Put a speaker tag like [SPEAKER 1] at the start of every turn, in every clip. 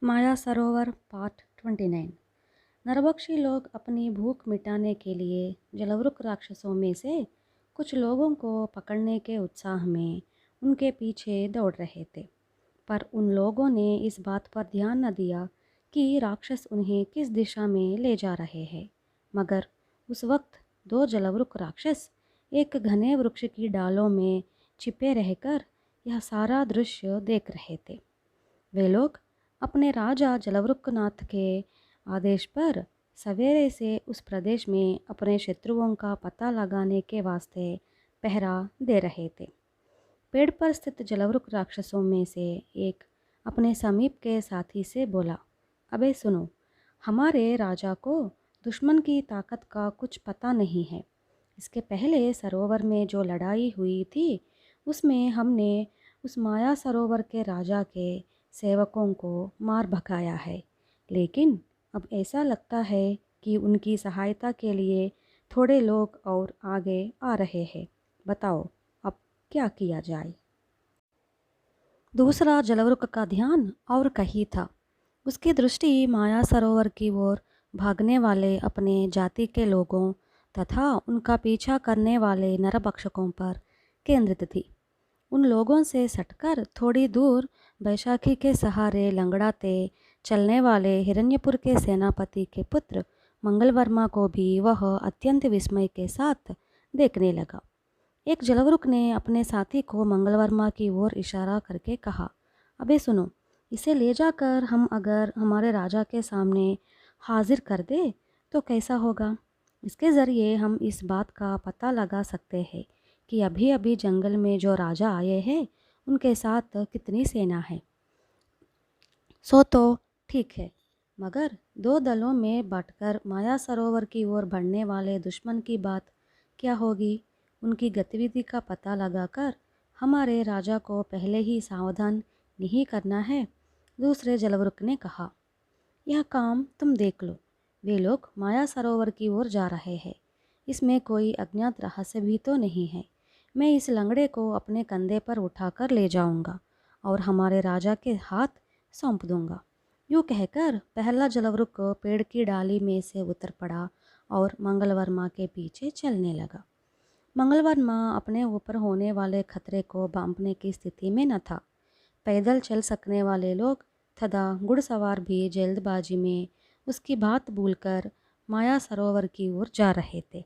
[SPEAKER 1] माया सरोवर part 29। नरभक्षी लोग अपनी भूख मिटाने के लिए जलवृक राक्षसों में से कुछ लोगों को पकड़ने के उत्साह में उनके पीछे दौड़ रहे थे। पर उन लोगों ने इस बात पर ध्यान न दिया कि राक्षस उन्हें किस दिशा में ले जा रहे हैं। मगर उस वक्त दो जलवृक राक्षस एक घने वृक्ष की डालों में छिपे रहकर यह सारा दृश्य देख रहे थे। वे लोग अपने राजा जलवृकनाथ के आदेश पर सवेरे से उस प्रदेश में अपने शत्रुओं का पता लगाने के वास्ते पहरा दे रहे थे। पेड़ पर स्थित जलवृक राक्षसों में से एक अपने समीप के साथी से बोला, अबे सुनो, हमारे राजा को दुश्मन की ताकत का कुछ पता नहीं है। इसके पहले सरोवर में जो लड़ाई हुई थी उसमें हमने उस माया सरोवर के राजा के सेवकों को मार भगाया है, लेकिन अब ऐसा लगता है कि उनकी सहायता के लिए थोड़े लोग और आगे आ रहे हैं। बताओ अब क्या किया जाए। दूसरा जलवृक का ध्यान और कहीं था। उसकी दृष्टि माया सरोवर की ओर भागने वाले अपने जाति के लोगों तथा उनका पीछा करने वाले नरभक्षकों पर केंद्रित थी। उन लोगों से सटकर थोड़ी दूर बैशाखी के सहारे लंगड़ाते चलने वाले हिरण्यपुर के सेनापति के पुत्र मंगलवर्मा को भी वह अत्यंत विस्मय के साथ देखने लगा। एक जलवृक ने अपने साथी को मंगलवर्मा की ओर इशारा करके कहा, अबे सुनो, इसे ले जाकर हम अगर हमारे राजा के सामने हाजिर कर दे तो कैसा होगा। इसके ज़रिए हम इस बात का पता लगा सकते हैं कि अभी अभी जंगल में जो राजा आए हैं उनके साथ कितनी सेना है। सो तो ठीक है, मगर दो दलों में बंटकर माया सरोवर की ओर बढ़ने वाले दुश्मन की बात क्या होगी। उनकी गतिविधि का पता लगाकर हमारे राजा को पहले ही सावधान नहीं करना है। दूसरे जलवृक ने कहा, यह काम तुम देख लो। वे लोग माया सरोवर की ओर जा रहे हैं। इसमें कोई अज्ञात रहस्य भी तो नहीं है। मैं इस लंगड़े को अपने कंधे पर उठाकर ले जाऊंगा और हमारे राजा के हाथ सौंप दूंगा। यूँ कहकर पहला जलवृक पेड़ की डाली में से उतर पड़ा और मंगलवर्मा के पीछे चलने लगा। मंगलवर्मा अपने ऊपर होने वाले खतरे को भांपने की स्थिति में न था। पैदल चल सकने वाले लोग तथा घुड़सवार भी जल्दबाजी में उसकी बात भूलकर माया सरोवर की ओर जा रहे थे,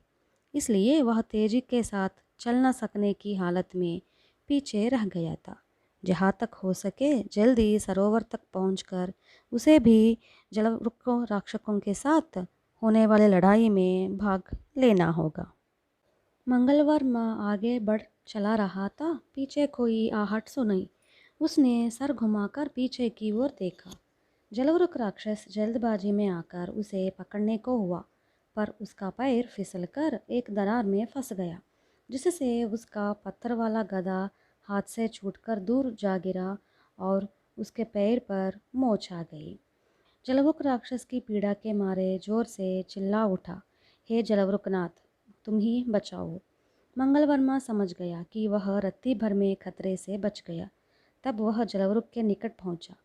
[SPEAKER 1] इसलिए वह तेजी के साथ चल न सकने की हालत में पीछे रह गया था। जहाँ तक हो सके जल्दी सरोवर तक पहुंचकर उसे भी जलवृक्षों राक्षसों के साथ होने वाले लड़ाई में भाग लेना होगा। मंगलवर्मा आगे बढ़ चला रहा था। पीछे कोई आहट सुनी। उसने सर घुमाकर पीछे की ओर देखा। जलवृक राक्षस जल्दबाजी में आकर उसे पकड़ने को हुआ, पर उसका पैर फिसलकर एक दरार में फंस गया, जिससे उसका पत्थर वाला गदा हाथ से छूटकर दूर जा गिरा और उसके पैर पर मोच आ गई। जलवृक राक्षस की पीड़ा के मारे जोर से चिल्ला उठा, हे जलवृकनाथ, तुम ही बचाओ। मंगलवर्मा समझ गया कि वह रत्ती भर में खतरे से बच गया। तब वह जलवृक के निकट पहुंचा।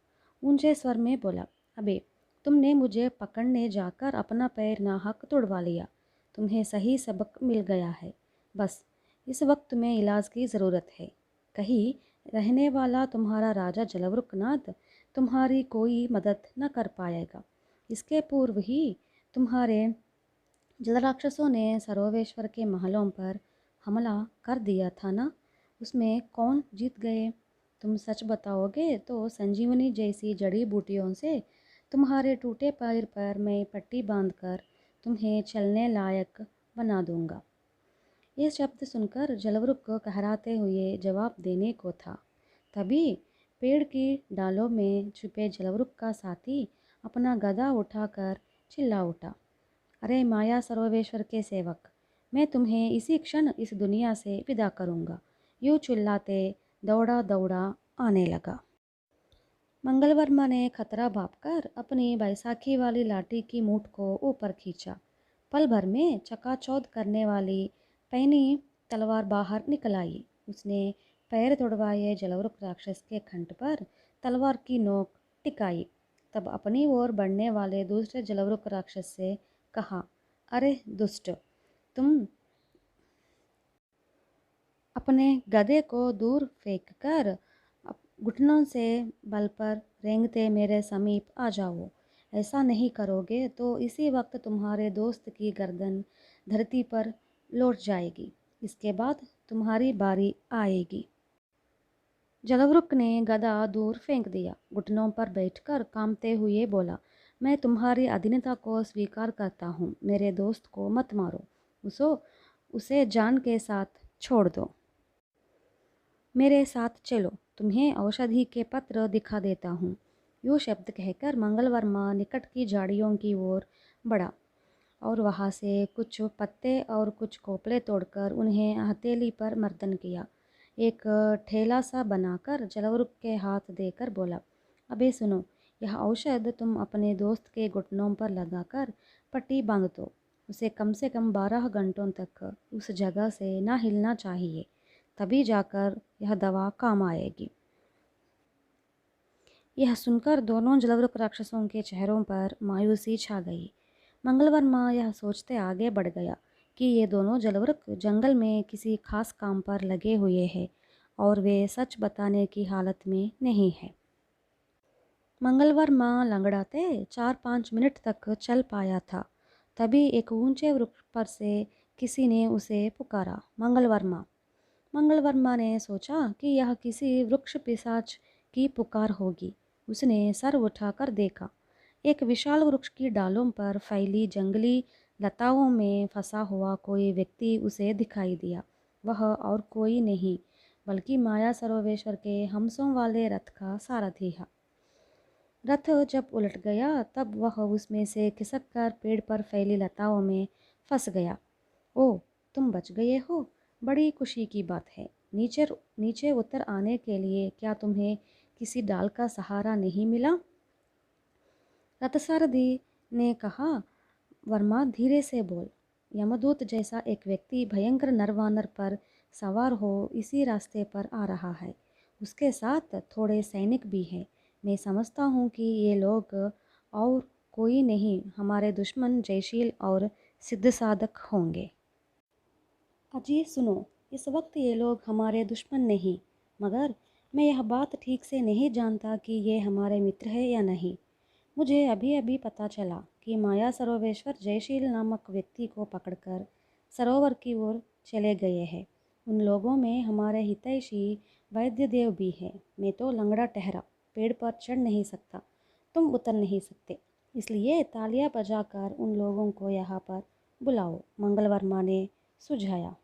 [SPEAKER 1] ऊंचे स्वर में बोला, अबे तुमने मुझे पकड़ने जाकर अपना पैर नाहक तुड़वा लिया। तुम्हें सही सबक मिल गया है। बस इस वक्त तुम्हें इलाज की ज़रूरत है। कहीं रहने वाला तुम्हारा राजा जलवृकनाथ तुम्हारी कोई मदद न कर पाएगा। इसके पूर्व ही तुम्हारे जलराक्षसों ने सरोवेश्वर के महलों पर हमला कर दिया था ना। उसमें कौन जीत गए? तुम सच बताओगे तो संजीवनी जैसी जड़ी बूटियों से तुम्हारे टूटे पैर पर मैं पट्टी बांधकर तुम्हें चलने लायक बना दूंगा। ये शब्द सुनकर जलवृक को कहराते हुए जवाब देने को था। तभी पेड़ की डालों में छुपे जलवृक का साथी अपना गदा उठाकर चिल्ला उठा, अरे माया सरोवेश्वर के सेवक, मैं तुम्हें इसी क्षण इस दुनिया से विदा करूँगा। यूँ चिल्लाते दौड़ा दौड़ा आने लगा। मंगलवर्मा ने खतरा भांपकर अपनी बैसाखी वाली लाठी की मूठ को ऊपर खींचा। पल भर में चकाचौंध करने वाली पैनी तलवार बाहर निकल आई। उसने पैर तोड़वाए जलवृक राक्षस के कंठ पर तलवार की नोक टिकाई। तब अपनी ओर बढ़ने वाले दूसरे जलवृक राक्षस से कहा, अरे दुष्ट, तुम अपने गधे को दूर फेंककर घुटनों से बल पर रेंगते मेरे समीप आ जाओ। ऐसा नहीं करोगे तो इसी वक्त तुम्हारे दोस्त की गर्दन धरती पर लौट जाएगी। इसके बाद तुम्हारी बारी आएगी। जलवृक ने गदा दूर फेंक दिया। घुटनों पर बैठकर कांपते हुए बोला, मैं तुम्हारी अधीनता को स्वीकार करता हूँ। मेरे दोस्त को मत मारो, उसे जान के साथ छोड़ दो। मेरे साथ चलो, तुम्हें औषधि के पत्र दिखा देता हूँ। यूँ शब्द कहकर मंगलवर्मा निकट की झाड़ियों की ओर बढ़ा और वहाँ से कुछ पत्ते और कुछ कोपले तोड़कर उन्हें हथेली पर मर्दन किया। एक ठेला सा बनाकर जलवृक के हाथ देकर बोला, अबे सुनो, यह औषध तुम अपने दोस्त के घुटनों पर लगाकर पट्टी बांध दो। उसे कम से कम 12 घंटों तक उस जगह से ना हिलना चाहिए, तभी जाकर यह दवा काम आएगी। यह सुनकर दोनों जलवृक राक्षसों के चेहरों पर मायूसी छा गई। मंगलवर्मा यह सोचते आगे बढ़ गया कि ये दोनों जलवृक जंगल में किसी खास काम पर लगे हुए हैं और वे सच बताने की हालत में नहीं है। मंगलवर्मा लंगड़ाते 4-5 मिनट तक चल पाया था। तभी एक ऊंचे वृक्ष पर से किसी ने उसे पुकारा, मंगलवर्मा। मंगलवर्मा ने सोचा कि यह किसी वृक्ष पिशाच की पुकार होगी। उसने सर उठाकर देखा। एक विशाल वृक्ष की डालों पर फैली जंगली लताओं में फंसा हुआ कोई व्यक्ति उसे दिखाई दिया। वह और कोई नहीं बल्कि माया सरोवेश्वर के हमसों वाले रथ का सारथी था। रथ जब उलट गया तब वह उसमें से खिसक कर पेड़ पर फैली लताओं में फंस गया। ओ, तुम बच गए हो, बड़ी खुशी की बात है। नीचे नीचे उतर आने के लिए क्या तुम्हें किसी डाल का सहारा नहीं मिला? रथसारथी ने कहा, वर्मा धीरे से बोल। यमदूत जैसा एक व्यक्ति भयंकर नरवानर पर सवार हो इसी रास्ते पर आ रहा है। उसके साथ थोड़े सैनिक भी हैं। मैं समझता हूँ कि ये लोग और कोई नहीं, हमारे दुश्मन जयशील और सिद्ध साधक होंगे। अजी सुनो, इस वक्त ये लोग हमारे दुश्मन नहीं, मगर मैं यह बात ठीक से नहीं जानता कि ये हमारे मित्र हैं या नहीं। मुझे अभी अभी पता चला कि माया सरोवेश्वर जयशील नामक व्यक्ति को पकड़कर सरोवर की ओर चले गए हैं। उन लोगों में हमारे हितैषी वैद्यदेव भी है। मैं तो लंगड़ा ठहरा, पेड़ पर चढ़ नहीं सकता, तुम उतर नहीं सकते, इसलिए तालियां बजाकर उन लोगों को यहाँ पर बुलाओ, मंगलवर्मा ने सुझाया।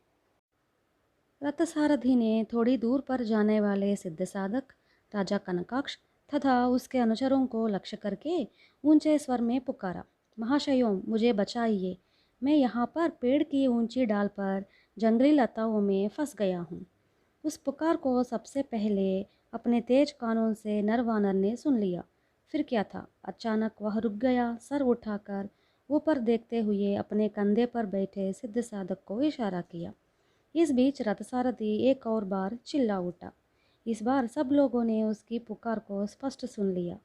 [SPEAKER 1] रथसारथी ने थोड़ी दूर पर जाने वाले सिद्ध साधक राजा कनकाक्ष तथा उसके अनुचरों को लक्ष्य करके ऊंचे स्वर में पुकारा, महाशयों, मुझे बचाइए। मैं यहाँ पर पेड़ की ऊंची डाल पर जंगली लताओं में फंस गया हूँ। उस पुकार को सबसे पहले अपने तेज कानों से नरवानर ने सुन लिया। फिर क्या था, अचानक वह रुक गया, सर उठाकर ऊपर देखते हुए अपने कंधे पर बैठे सिद्ध साधक को इशारा किया। इस बीच रथसारथी एक और बार चिल्ला उठा। इस बार सब लोगों ने उसकी पुकार को स्पष्ट सुन लिया।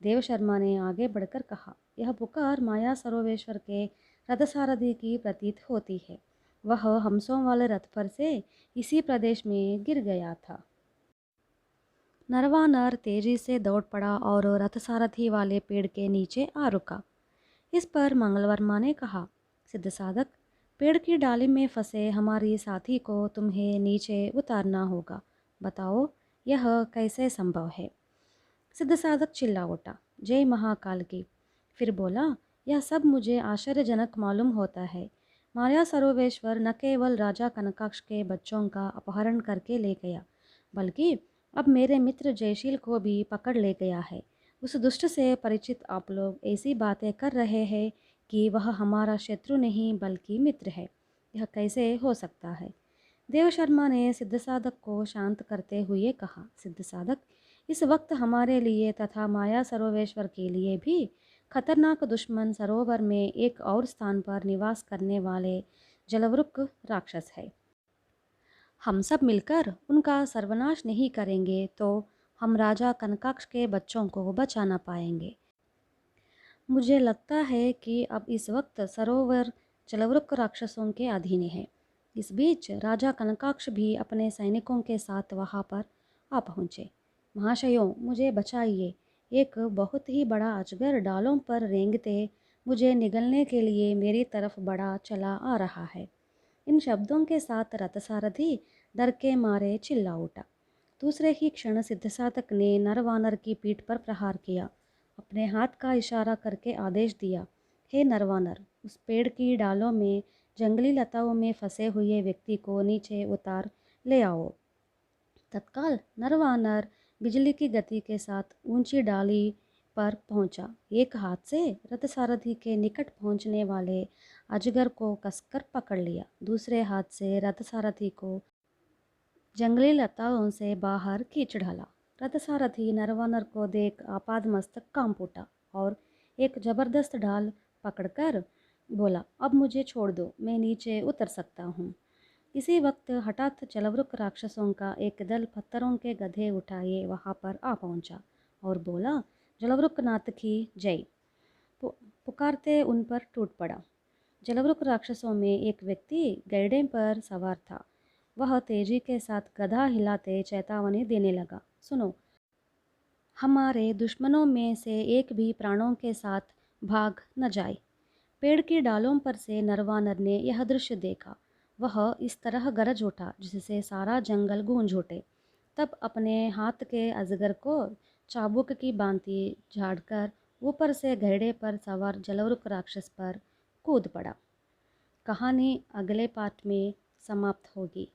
[SPEAKER 1] देव शर्मा ने आगे बढ़कर कहा, यह पुकार माया सरोवेश्वर के रथसारथी की प्रतीत होती है। वह हमसों वाले रथ पर से इसी प्रदेश में गिर गया था। नरवानर तेजी से दौड़ पड़ा और रथसारथी वाले पेड़ के नीचे आ रुका। इस पर मंगलवर्मा ने कहा, सिद्ध साधक, पेड़ की डाली में फंसे हमारी साथी को तुम्हें नीचे उतारना होगा। बताओ, यह कैसे संभव है? सिद्ध साधक चिल्ला उठा, जय महाकाल की। फिर बोला, यह सब मुझे आश्चर्यजनक मालूम होता है। माया सरोवेश्वर न केवल राजा कनकाक्ष के बच्चों का अपहरण करके ले गया, बल्कि अब मेरे मित्र जयशील को भी पकड़ ले गया है। उस दुष्ट से परिचित आप लोग ऐसी बातें कर रहे हैं कि वह हमारा शत्रु नहीं बल्कि मित्र है। यह कैसे हो सकता है? देव शर्मा ने सिद्ध साधक को शांत करते हुए कहा, सिद्ध साधक, इस वक्त हमारे लिए तथा माया सरोवेश्वर के लिए भी खतरनाक दुश्मन सरोवर में एक और स्थान पर निवास करने वाले जलवृक राक्षस है। हम सब मिलकर उनका सर्वनाश नहीं करेंगे तो हम राजा कनकाक्ष के बच्चों को बचा ना पाएंगे। मुझे लगता है कि अब इस वक्त सरोवर जलवृक्ष राक्षसों के अधीन है। इस बीच राजा कनकाक्ष भी अपने सैनिकों के साथ वहां पर आ पहुँचे। महाशयों, मुझे बचाइए, एक बहुत ही बड़ा अजगर डालों पर रेंगते मुझे निगलने के लिए मेरी तरफ बढ़ा चला आ रहा है। इन शब्दों के साथ रथसारथी डर के मारे चिल्ला उठा। दूसरे ही क्षण सिद्धसाधक ने नरवानर की पीठ पर प्रहार किया। अपने हाथ का इशारा करके आदेश दिया, हे नरवानर, उस पेड़ की डालों में जंगली लताओं में फंसे हुए व्यक्ति को नीचे उतार ले आओ। तत्काल नरवानर बिजली की गति के साथ ऊंची डाली पर पहुंचा। एक हाथ से रथसारथी के निकट पहुंचने वाले अजगर को कसकर पकड़ लिया, दूसरे हाथ से रथसारथी को जंगली लताओं से बाहर खींच डाला। रथसारथी नरवानर को देख आपाद मस्तक कांप उठा और एक जबरदस्त ढाल पकड़कर बोला, अब मुझे छोड़ दो, मैं नीचे उतर सकता हूँ। इसी वक्त हठात जलवृक्ष राक्षसों का एक दल पत्थरों के गधे उठाए वहां पर आ पहुंचा और बोला, जलवृक्ष नाथ की जय। पुकारते उन पर टूट पड़ा। जलवृक्ष राक्षसों में एक व्यक्ति गैडे पर सवार था। वह तेजी के साथ गधा हिलाते चेतावनी देने लगा, सुनो, हमारे दुश्मनों में से एक भी प्राणों के साथ भाग न जाए। पेड़ की डालों पर से नरवानर ने यह दृश्य देखा। वह इस तरह गरज उठा जिससे सारा जंगल गूंज उठे। तब अपने हाथ के अजगर को चाबुक की भांति झाड़कर ऊपर से घोड़े पर सवार जलवृक्ष राक्षस पर कूद पड़ा। कहानी अगले पार्ट में समाप्त होगी।